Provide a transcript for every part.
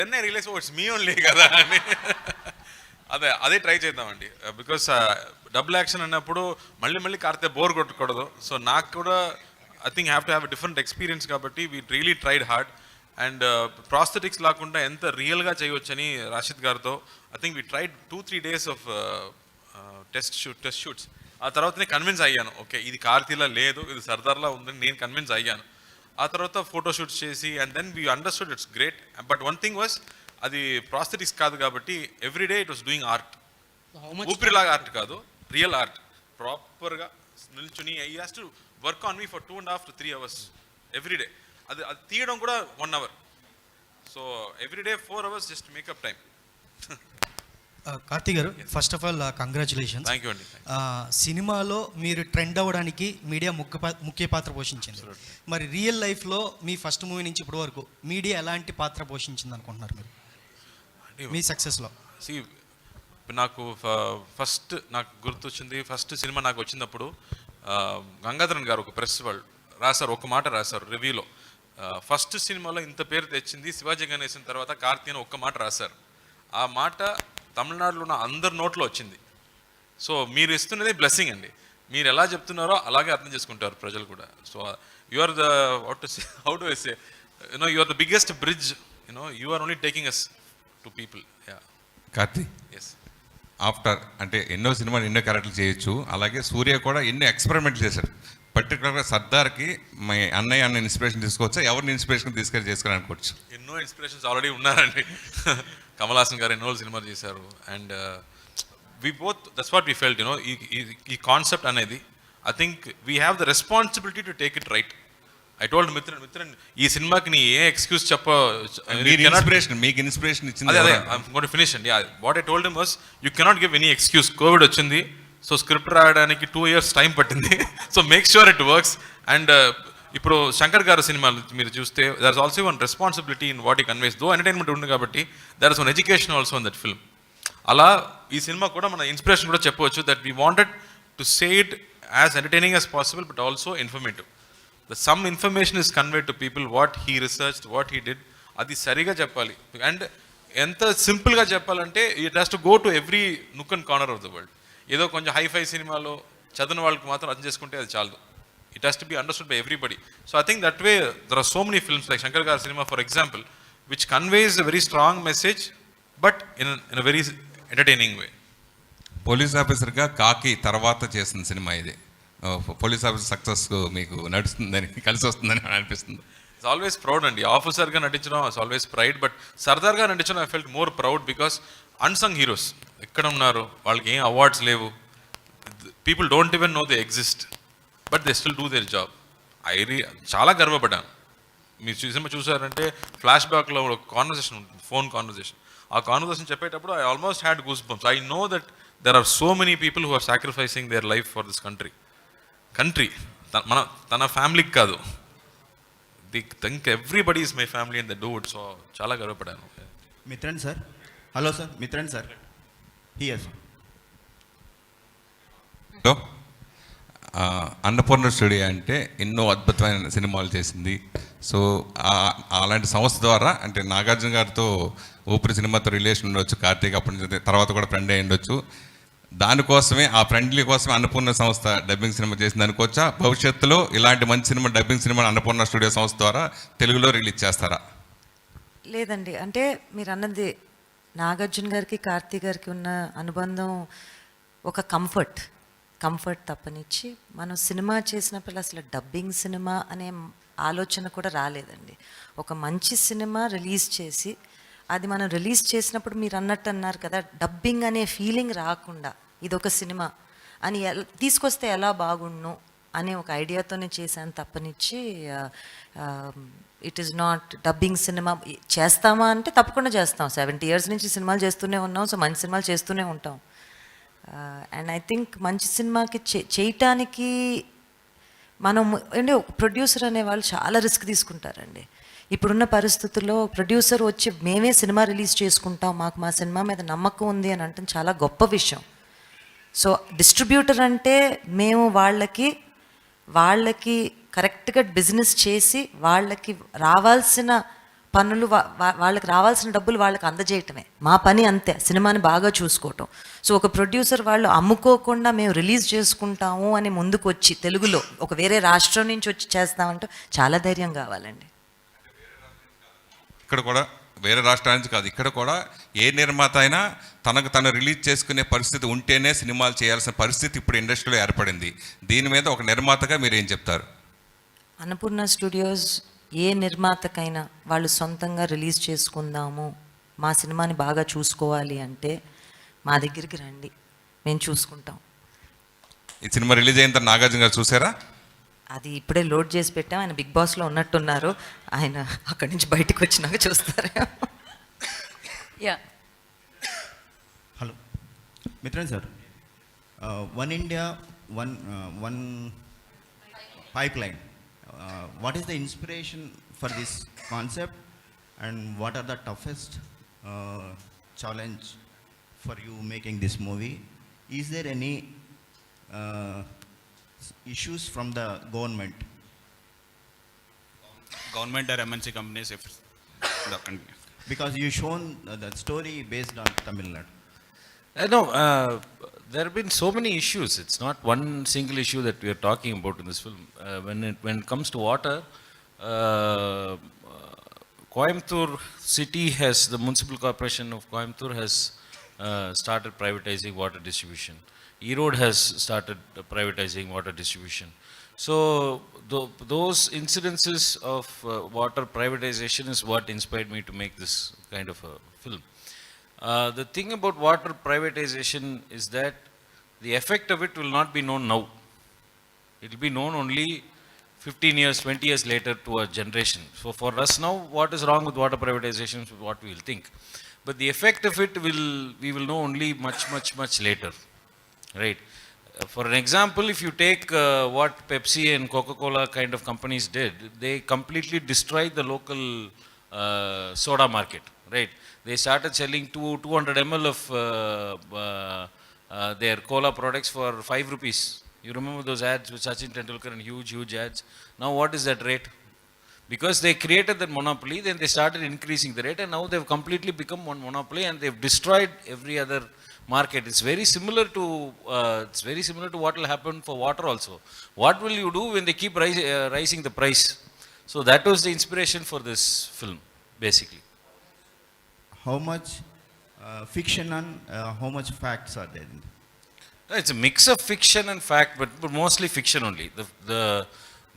Then I realize it's me only కదా అని. అదే ట్రై చేద్దామండి. బికాస్ డబుల్ యాక్షన్ అన్నప్పుడు మళ్ళీ కార్తే బోర్ కొట్టకూడదు. సో నాకు కూడా I think have to have different experience కాబట్టి we really tried hard. And prosthetics లేకుండా ఎంత రియల్గా చేయవచ్చని రాషిద్ గారితో I think we tried 2-3 days of test shoots. ఆ తర్వాతనే కన్విన్స్ అయ్యాను, ఓకే ఇది కార్తీలా లేదు, ఇది సర్దార్లా ఉందని నేను కన్విన్స్ అయ్యాను. ఆ తర్వాత ఫోటోషూట్స్ చేసి and then we understood it's great. But one thing was, అది ప్రాస్థెటిక్స్ కాదు కాబట్టి everyday it was doing art. ఊపిరిలాగా ఆర్ట్ కాదు, రియల్ ఆర్ట్. ప్రాపర్గా నిల్చుని I has to work on me for 2.5 to 3 hours everyday. అది తీయడం కూడా 1 hour. So everyday 4 hours just makeup time. Karthi garu, first of all congratulations. Thank you అండి. సినిమాలో మీరు ట్రెండ్ అవ్వడానికి మీడియా ముఖ్య పాత్ర పోషించింది. మరి రియల్ లైఫ్లో మీ ఫస్ట్ మూవీ నుంచి ఇప్పటి వరకు మీడియా ఎలాంటి పాత్ర పోషించింది అనుకుంటున్నారు మీరు మీ సక్సెస్లో? నాకు ఫస్ట్ నాకు గుర్తొచ్చింది, ఫస్ట్ సినిమా నాకు వచ్చినప్పుడు గంగాధరన్ గారు ఒక ప్రెస్ వాళ్ళు రాశారు, ఒక మాట రాశారు రివ్యూలో. ఫస్ట్ సినిమాలో ఇంత పేరు తెచ్చింది శివాజీ గణేశన్ తర్వాత కార్తీ అని ఒక్క మాట రాశారు. ఆ మాట తమిళనాడులో ఉన్న అందరి నోట్లో వచ్చింది. సో మీరు ఇస్తున్నది బ్లెస్సింగ్ అండి. మీరు ఎలా చెప్తున్నారో అలాగే అర్థం చేసుకుంటారు ప్రజలు కూడా. So you are the how to say you are the biggest bridge, you are only taking us to people. Karthi, yes, after అంటే ఎన్నో సినిమాలు ఎన్నో క్యారెక్టర్లు చేయొచ్చు, అలాగే సూర్య కూడా ఎన్నో ఎక్స్పెరిమెంట్ చేశాడు. పర్టికులర్గా సర్దార్కి మా అన్న ఇన్స్పిరేషన్ తీసుకోవచ్చా, ఎవరిని ఇన్స్పిరేషన్ తీసుకెళ్ళి చేసుకోవాలనుకోవచ్చు? ఎన్నో ఇన్స్పిరేషన్స్ ఆల్రెడీ ఉన్నారండి. కమల్ హాసన్ గారు ఎన్నో సినిమాలు చేశారు. And we both that's what we felt, ఈ కాన్సెప్ట్ అనేది I think we have the responsibility to take it right. I told Mithran ఈ సినిమాకి నీ ఏ ఎక్స్క్యూజ్ మీకు ఇన్స్పిరేషన్ ఇచ్చింది. అదే ఐమ్ గోయింగ్ టు ఫినిష్ అండి. What I told him was you cannot give any excuse. Covid వచ్చింది, సో స్క్రిప్ట్ రాయడానికి 2 years టైం పట్టింది. So make sure it works. And ఇప్పుడు శంకర్ గారు సినిమాలు మీరు చూస్తే there is also one responsibility in what ఈ conveys. Though entertainment ఉంది కాబట్టి there is one education also in that film. అలా ఈ సినిమా కూడా మన ఇన్స్పిరేషన్ కూడా చెప్పవచ్చు, that we wanted to say it as entertaining as possible but also informative. Some information is convey to people, what he research, what he did, అది సరిగా చెప్పాలి. అండ్ ఎంత సింపుల్గా చెప్పాలంటే it has to go to every nook and corner of the world. ఏదో కొంచెం hi-fi సినిమాలో చదివిన వాళ్ళకి మాత్రం అర్థం చేసుకుంటే అది చాలు. It has to be understood by everybody. So I think that way there are so many films like Shankar గారి cinema for example which conveys a very strong message but in a very entertaining way. Police ఆఫీసర్గా కాకి తర్వాత చేసిన cinema ఇది. Police officer success మీకు నడుస్తుందని, కలిసి వస్తుందని అనిపిస్తుంది? ఇట్స్ ఆల్వేస్ ప్రౌడ్ అండి. ఆఫీసర్గా నటించడం ఇట్స్ ఆల్వేస్ ప్రైడ్, బట్ సర్దార్గా నటించడం I felt more proud because unsung heroes ఎక్కడ ఉన్నారు, వాళ్ళకి ఏం అవార్డ్స్ లేవు, people don't even know they exist, but they still do their job. చాలా గర్వపడ్డాను. మీరు సినిమా చూసారంటే ఫ్లాష్ బ్యాక్లో ఒక కాన్వర్సేషన్ ఉంటుంది, ఫోన్ కాన్వర్సేషన్. ఆ కాన్వర్సేషన్ చెప్పేటప్పుడు I almost had goose bumps. I know that there are so many people who are sacrificing their life for this country. తన ఫ్యామిలీకి కాదు, they think everybody is my family and they do it. So చాలా గర్వపడ్డాను. Mithran sir, hello sir, Mithran sir here. Hello, Annapurna studio అంటే ఎన్నో అద్భుతమైన సినిమాలు చేసింది. సో అలాంటి సంస్థ ద్వారా అంటే నాగార్జున గారితో ఊపిరి సినిమాతో రిలేషన్ ఉండొచ్చు, కార్తీక్ అప్పటి నుంచి తర్వాత కూడా ఫ్రెండ్ అయి ఉండొచ్చు. దానికోసమే, ఆ ఫ్రెండ్లీ కోసమే అన్నపూర్ణ సంస్థ డబ్బింగ్ సినిమా చేసింది అనుకోవచ్చా? భవిష్యత్తులో ఇలాంటి మంచి cinema, dubbing cinema Annapurna studio సంస్థ ద్వారా తెలుగులో రిలీజ్ చేస్తారా? లేదండి, అంటే మీరు అన్నది నాగార్జున గారికి కార్తీ గారికి ఉన్న అనుబంధం ఒక కంఫర్ట్ తప్పనిచ్చి మనం సినిమా చేసినప్పుడు అసలు డబ్బింగ్ సినిమా అనే ఆలోచన కూడా రాలేదండి. ఒక మంచి సినిమా రిలీజ్ చేసి అది మనం రిలీజ్ చేసినప్పుడు మీరు అన్నట్టు అన్నారు కదా, డబ్బింగ్ అనే ఫీలింగ్ రాకుండా ఇదొక సినిమా అని తీసుకొస్తే ఎలా బాగుండు అనే ఒక ఐడియాతోనే చేశాను తప్పనిచ్చి it is not dubbing cinema. చేస్తామా అంటే తప్పకుండా చేస్తాం. 70 years నుంచి సినిమాలు చేస్తూనే ఉన్నాం. సో మంచి సినిమాలు చేస్తూనే ఉంటాం. అండ్ ఐ థింక్ మంచి సినిమాకి చేయటానికి మనం అంటే ప్రొడ్యూసర్ అనేవాళ్ళు చాలా రిస్క్ తీసుకుంటారండి. ఇప్పుడున్న పరిస్థితుల్లో ప్రొడ్యూసర్ వచ్చి మేమే సినిమా రిలీజ్ చేసుకుంటాం, మాకు మా సినిమా మీద నమ్మకం ఉంది అని అంటే చాలా గొప్ప విషయం. సో డిస్ట్రిబ్యూటర్ అంటే మేము వాళ్ళకి కరెక్ట్గా బిజినెస్ చేసి వాళ్ళకి రావాల్సిన పనులు వాళ్ళకి రావాల్సిన డబ్బులు వాళ్ళకి అందజేయటమే మా పని, అంతే. సినిమాని బాగా చూసుకోవటం. సో ఒక ప్రొడ్యూసర్ వాళ్ళు అమ్ముకోకుండా మేము రిలీజ్ చేసుకుంటాము అని ముందుకు వచ్చి తెలుగులో ఒక వేరే రాష్ట్రం నుంచి వచ్చి చేస్తామంటే చాలా ధైర్యం కావాలండి. ఇక్కడ కూడా వేరే రాష్ట్రాల నుంచి కాదు, ఇక్కడ కూడా ఏ నిర్మాత అయినా తనకు తను రిలీజ్ చేసుకునే పరిస్థితి ఉంటేనే సినిమాలు చేయాల్సిన పరిస్థితి ఇప్పుడు ఇండస్ట్రీలో ఏర్పడింది. దీని మీద ఒక నిర్మాతగా మీరు ఏం చెప్తారు? అన్నపూర్ణ స్టూడియోస్ ఏ నిర్మాతకైనా వాళ్ళు సొంతంగా రిలీజ్ చేసుకుందాము, మా సినిమాని బాగా చూసుకోవాలి అంటే మా దగ్గరికి రండి, మేము చూసుకుంటాం. ఈ సినిమా రిలీజ్ అయిన తర్వాత నాగార్జున గారు చూసారా? అది ఇప్పుడే లోడ్ చేసి పెట్టాం. ఆయన బిగ్ బాస్లో ఉన్నట్టున్నారు, ఆయన అక్కడి నుంచి బయటకు వచ్చినాక చూస్తారు. Yeah, hello Mithran sir, one India one pipeline, what is the inspiration for this concept and what are the toughest challenge for you making this movie? Is there any issues from the government or MNC companies, if the country? Because you shown the story based on Tamil Nadu. No, there have been so many issues. It's not one single issue that we are talking about in this film. When it comes to water, Coimbatore city has, the municipal corporation of Coimbatore has started privatizing water distribution. Erode has started privatizing water distribution. So those incidences of water privatization is what inspired me to make this kind of a film. The thing about water privatization is that the effect of it will not be known now. It will be known only 15 years, 20 years later to our generation. So for us now, what is wrong with water privatization is what we will think. But the effect of it we will know only much later. Right. For an example, if you take what Pepsi and Coca-Cola kind of companies did, they completely destroyed the local soda market. Right. They started selling 200 ml of their cola products for 5 rupees. You remember those ads with Sachin Tendulkar and huge ads? Now what is that rate? Because they created that monopoly, then they started increasing the rate, and now they've completely become one monopoly and they've destroyed every other market. It's very similar to what will happen for water also. What will you do when they keep rising the price? So that was the inspiration for this film, basically. How much fiction and how much facts are there? It's a mix of fiction and fact, but mostly fiction only.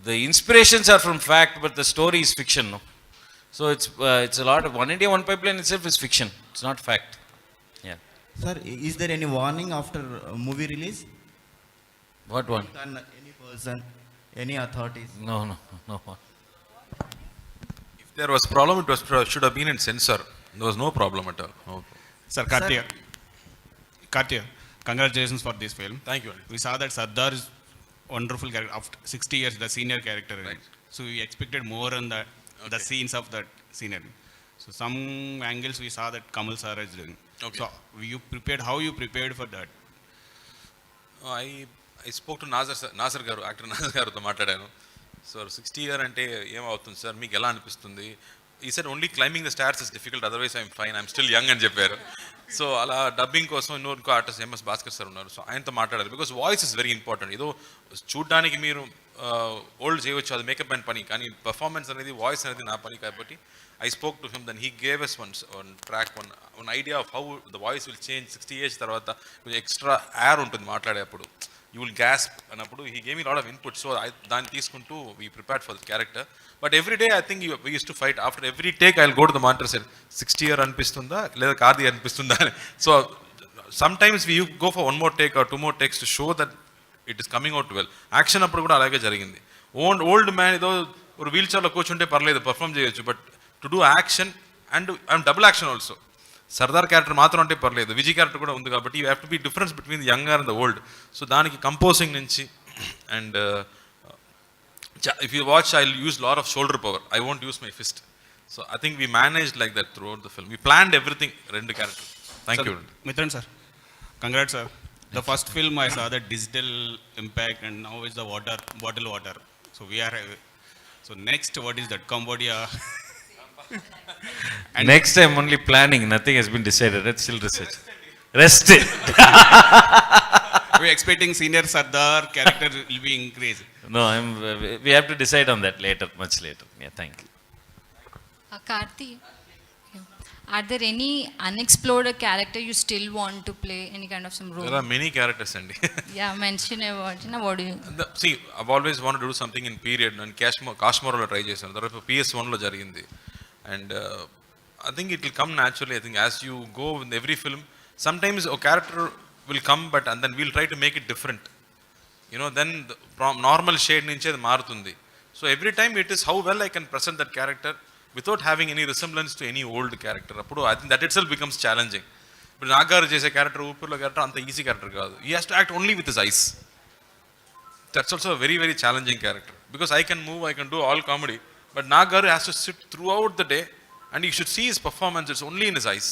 The inspirations are from fact, but the story is fiction. No? So it's a lot of One India, One Pipeline itself is fiction. It's not fact. Yeah. Sir, is there any warning after movie release? What one? Any person, any authorities? No. If there was problem, it should have been in censor. There was no problem at all. No. Sir, Karthi, congratulations for this film. Thank you. We saw that Sardar is wonderful character. After 60 years, the senior character. Right. So we expected more on the scenes of that senior. So some angles we saw that Kamal sir is doing. Okay. So how you prepared for that? I spoke to Nasir garu, actor Nasir garuతో మాట్లాడాను. So 60 year అంటే ఏమవుతుంది sir, మీకు ఎలా అనిపిస్తుంది? ఈ sir only climbing the stars is difficult, otherwise I'm fine, I'm still young అని చెప్పారు. So అలా డబ్బింగ్ కోసం ఇంకో ఆర్టిస్ట్ ఎంఎస్ భాస్కర్ సార్ ఉన్నారు. సో ఆయనతో మాట్లాడారు. Because voice is very important. ఏదో చూడడానికి మీరు ఓల్డ్ చేయవచ్చు, అది మేకప్ అండ్ పని, కానీ పర్ఫార్మెన్స్ అనేది, వాయిస్ అనేది నా పని కాబట్టి I spoke to him, then he gave us one track, one idea of how the voice will change 60 years తర్వాత కొంచెం ఎక్స్ట్రా ఎయిర్ ఉంటుంది మాట్లాడేటప్పుడు, you will gasp అన్నప్పుడు he gave me a lot of input. So దాన్ని తీసుకుంటూ we prepared for the character. But every day I think we used to fight. After every take I'll go to the monitor and say 60 year అనిపిస్తుందా లేదా కార్ది అనిపిస్తుందా. So sometimes we go for one more take or two more takes to show that it is coming out well. Action అప్పుడు కూడా అలాగే జరిగింది. Old man ఏదో ఒక wheel చైర్లో కూర్చుంటే పర్లేదు, పర్ఫామ్ చేయొచ్చు. But to do action and double action also. Sardar character మాత్రం అంటే పర్లేదు, విజయ్ క్యారెక్టర్ కూడా ఉంది కాబట్టి you have to be difference between the young and the old. So దానికి కంపోజింగ్ నుంచి and if you watch I use lot of shoulder power, I won't use my fist. So I think we manage like that through out the film. We planned everything, రెండు character. Thank you. Mitran sir, congrats sir. The first film I saw the digital impact, and now is the bottled water. So we are, so next what is that, Cambodia? Next time only planning, nothing has been decided. It's still research. Rest it. We're expecting senior Sardar character will be increased. No, we have to decide on that later, much later. Yeah, thank you. Karthi, are there any unexplored character you still want to play, any kind of some role? There are many characters, Andy. Yeah, mention about, what do you? See, I've always wanted to do something in period, and Kashmorlo try చేశాను. తర్వాత PS1 లో జరిగింది. And I think it will come naturally. I think as you go in every film, sometimes a character will come, and then we'll try to make it different. Then the normal shade నుంచి అది మారుతుంది. So every time it is how well I can present that character without having any resemblance to any old character. అప్పుడు I think that itself becomes challenging. ఇప్పుడు నాగారు చేసే character ఊపిరిలో character అంత easy character కాదు. He has to act only with his eyes. That's also a very, very challenging character. Because I can move, I can do all comedy, but Nagaru has to sit throughout the day and you should see his performance, it's only in his eyes.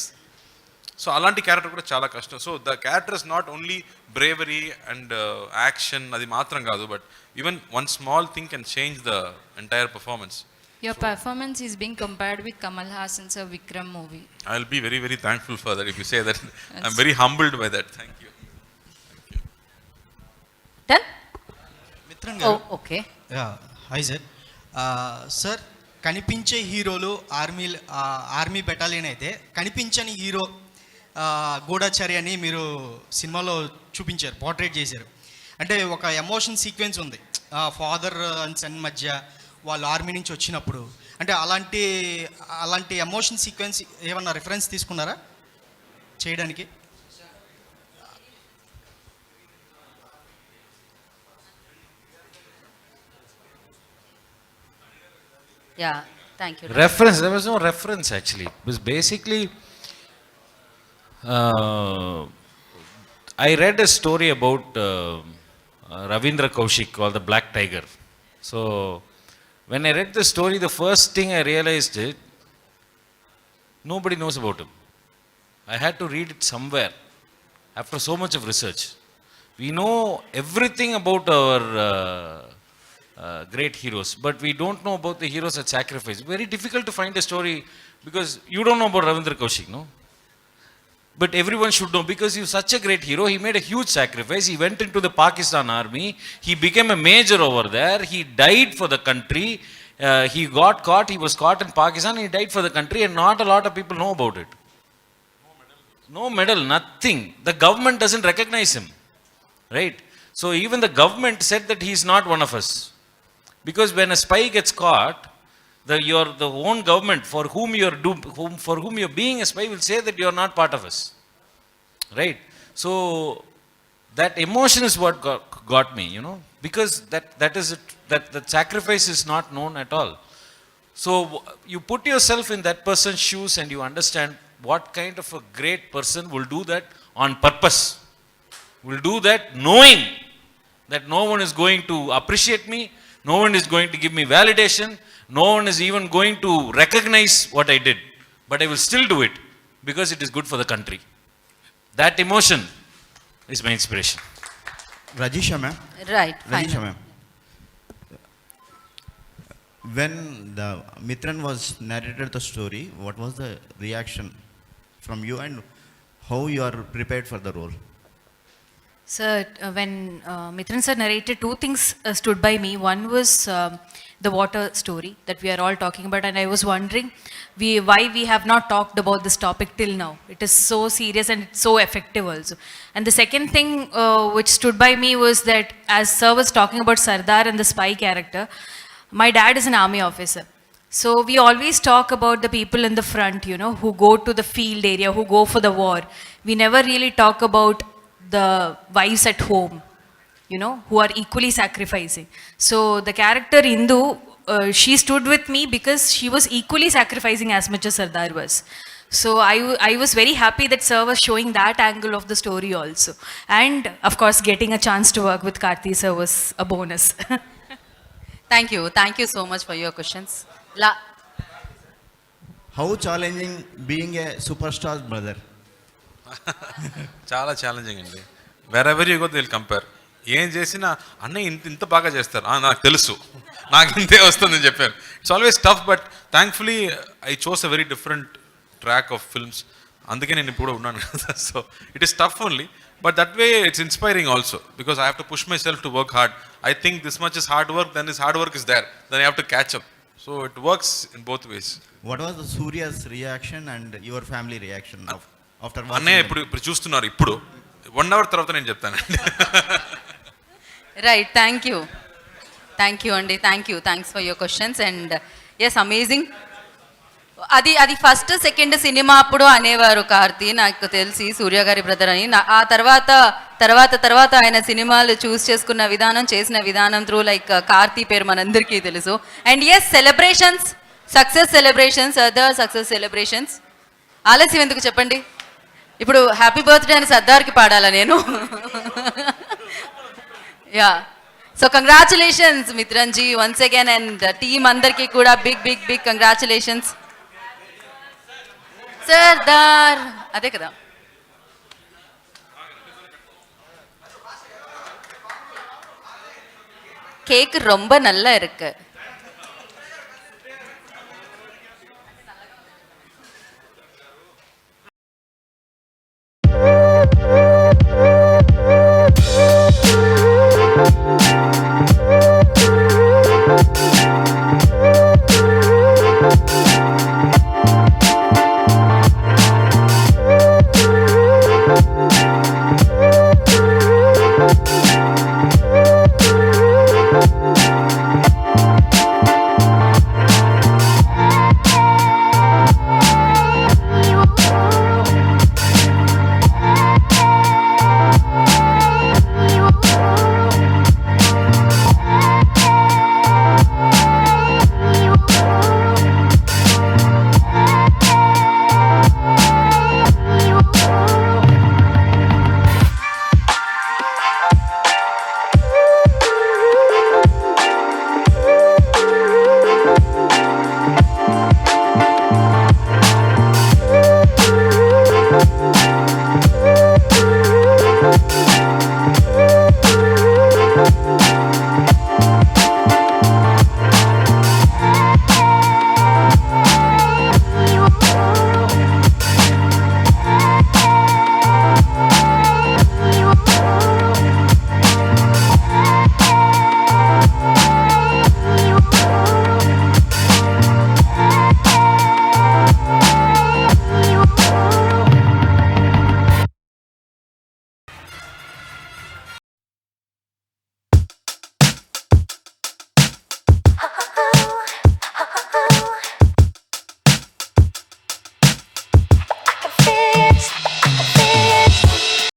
So అలాంటి character కూడా చాలా కష్టం. So the character is not only bravery and action, అది మాత్రం కాదు, but even one small thing can change the entire performance. Your performance is being compared with Kamal Hassan's Vikram movie. I'll be very, very thankful for that if you say that. I'm very humbled by that. Thank you. Done? మిత్రం Oh, గారు, okay. Hi sir. Sir, కనిపించే హీరోలు army battalion అయితే కనిపించని hero గూఢాచారి అని మీరు సినిమాలో చూపించారు, portrait చేశారు. అంటే ఒక ఎమోషన్ సీక్వెన్స్ ఉంది ఫాదర్ అండ్ సన్ మధ్య, వాళ్ళు ఆర్మీ నుంచి వచ్చినప్పుడు. అంటే అలాంటి ఎమోషన్ సీక్వెన్స్ ఏమన్నా రిఫరెన్స్ తీసుకున్నారా చేయడానికి? Yeah, thank you. Reference, there was no reference actually. It was basically, I read a story about Ravindra Kaushik called the Black Tiger. So when I read the story, the first thing I realized is nobody knows about him. I had to read it somewhere after so much of research. We know everything about our great heroes, but we don't know about the heroes that sacrifice. Very difficult to find a story because you don't know about Ravindra Kaushik, no? But everyone should know because he was such a great hero. He made a huge sacrifice. He went into the Pakistan army. He became a major over there. He died for the country. He got caught. He was caught in Pakistan. He died for the country, and not a lot of people know about it. No medal, nothing. The government doesn't recognize him, right? So even the government said that he is not one of us, because when a spy gets caught, the own government for whom you're being a spy will say that you are not part of us, right? So that emotion is what got me, because that sacrifice is not known at all. So you put yourself in that person's shoes and you understand what kind of a great person will do that on purpose, will do that knowing that no one is going to appreciate me, no one is going to give me validation, no one is even going to recognize what I did, but I will still do it because it is good for the country. That emotion is my inspiration. Rajisha ma'am. Right, fine. Rajisha ma'am. When the Mitran was narrated the story, what was the reaction from you and how you are prepared for the role? Sir, when Mitran sir narrated, two things stood by me. One was the water story that we are all talking about, and I was wondering why we have not talked about this topic till now. It is so serious and it's so effective also. And the second thing which stood by me was that as sir was talking about Sardar and the spy character, my dad is an army officer. So we always talk about the people in the front, who go to the field area, who go for the war. We never really talk about the wives at home, who are equally sacrificing. So the character Indu, she stood with me because she was equally sacrificing as much as Sardar was. So I was very happy that sir was showing that angle of the story also. And of course, getting a chance to work with Karthi sir was a bonus. Thank you so much for your questions. How challenging being a superstar brother? చాలా challenging అండి. Wherever you go, they'll compare. ఏం చేసినా అన్నయ్య ఇంత బాగా చేస్తారు, నాకు తెలుసు, నాకు ఇంతే వస్తుందని చెప్పారు. It's always tough, but thankfully I chose a very different track of films. అందుకే నేను ఇప్పుడు ఉన్నాను కదా. So it is tough only, but that way it's inspiring also, because I have to push myself to work hard. I think this much is hard work, then this hard work is there, then I have to catch up. So it works in both ways. What was the Surya's reaction and your family reaction after watching? అన్నయ్య ఇప్పుడు చూస్తున్నారు, ఇప్పుడు 1 hour తర్వాత నేను చెప్తానండి. Right, thank you అండి, thanks for your questions. And yes, amazing. అది first second సినిమా అప్పుడు అనేవారు కార్తీ, నాకు తెలిసి సూర్య గారి బ్రదర్ అని. ఆ తర్వాత ఆయన సినిమాలు చూస్ చేసుకున్న విధానం, చేసిన విధానం త్రూ లైక్ కార్తీ పేరు మనందరికీ తెలుసు. And yes, celebrations, success celebrations. ఆలస్యం ఎందుకు చెప్పండి, ఇప్పుడు హ్యాపీ బర్త్డే అని సర్దార్కి పాడాలా నేను? Yeah, so congratulations Mithranji once again, and team అందరికీ కూడా బిగ్ కంగ్రాచులేషన్స్. సర్దార్, అదే కదా. கேக் ரொம்ப நல்லா இருக்கு.